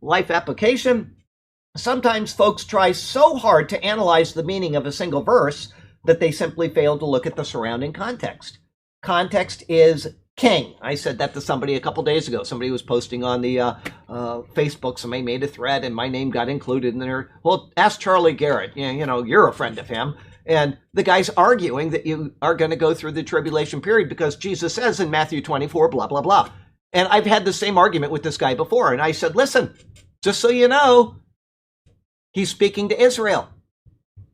life application. Sometimes folks try so hard to analyze the meaning of a single verse that they simply fail to look at the surrounding context. Context is king. I said that to somebody a couple days ago. Somebody was posting on the Facebook. Somebody made a thread and my name got included in there. Well, ask Charlie Garrett. You know, you're a friend of him. And the guy's arguing that you are going to go through the tribulation period because Jesus says in Matthew 24, blah, blah, blah. And I've had the same argument with this guy before. And I said, listen, just so you know, he's speaking to Israel.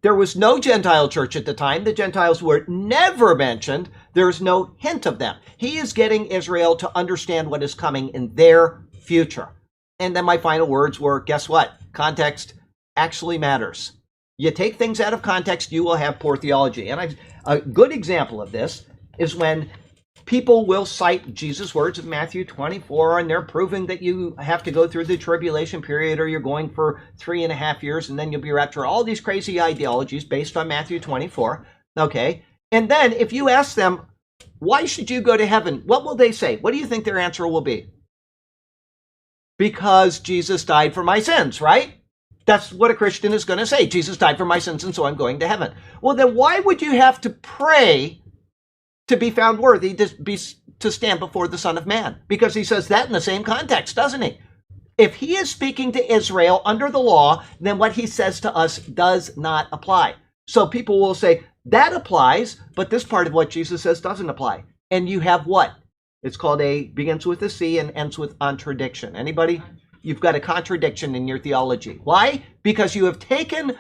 There was no Gentile church at the time. The Gentiles were never mentioned. There's no hint of them. He is getting Israel to understand what is coming in their future. And then my final words were, guess what? Context actually matters. You take things out of context, you will have poor theology. And a good example of this is when people will cite Jesus' words of Matthew 24, and they're proving that you have to go through the tribulation period or you're going for 3.5 years and then you'll be raptured. All these crazy ideologies based on Matthew 24. Okay. And then if you ask them, why should you go to heaven? What will they say? What do you think their answer will be? Because Jesus died for my sins, right? That's what a Christian is going to say. Jesus died for my sins, and so I'm going to heaven. Well, then why would you have to pray to be found worthy to stand before the Son of Man? Because he says that in the same context, doesn't he? If he is speaking to Israel under the law, then what he says to us does not apply. So people will say, that applies, but this part of what Jesus says doesn't apply. And you have what? It's called begins with a C and ends with contradiction. Anybody? You've got a contradiction in your theology. Why? Because you have taken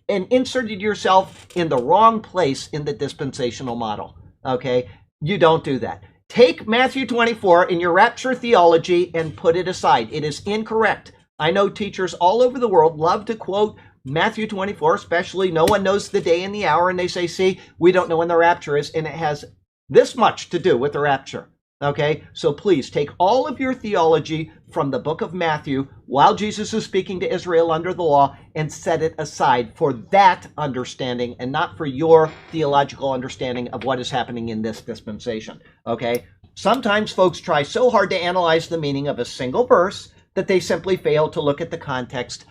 and inserted yourself in the wrong place in the dispensational model. Okay? You don't do that. Take Matthew 24 in your rapture theology and put it aside. It is incorrect. I know teachers all over the world love to quote Matthew 24, especially no one knows the day and the hour, and they say, see, we don't know when the rapture is, and it has this much to do with the rapture. Okay, so please take all of your theology from the book of Matthew while Jesus is speaking to Israel under the law and set it aside for that understanding and not for your theological understanding of what is happening in this dispensation. Okay, sometimes folks try so hard to analyze the meaning of a single verse that they simply fail to look at the context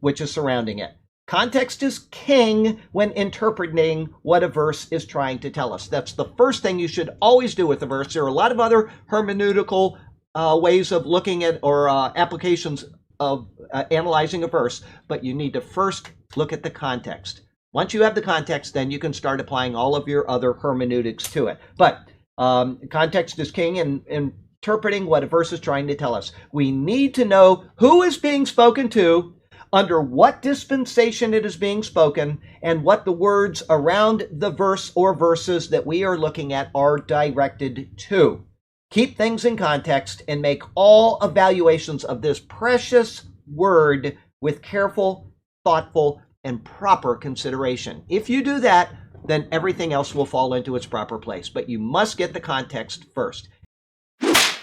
which is surrounding it. Context is king when interpreting what a verse is trying to tell us. That's the first thing you should always do with a verse. There are a lot of other hermeneutical ways of looking at or applications of analyzing a verse, but you need to first look at the context. Once you have the context, then you can start applying all of your other hermeneutics to it. But context is king in interpreting what a verse is trying to tell us. We need to know who is being spoken to, under what dispensation it is being spoken, and what the words around the verse or verses that we are looking at are directed to. Keep things in context and make all evaluations of this precious word with careful, thoughtful, and proper consideration. If you do that, then everything else will fall into its proper place. But you must get the context first.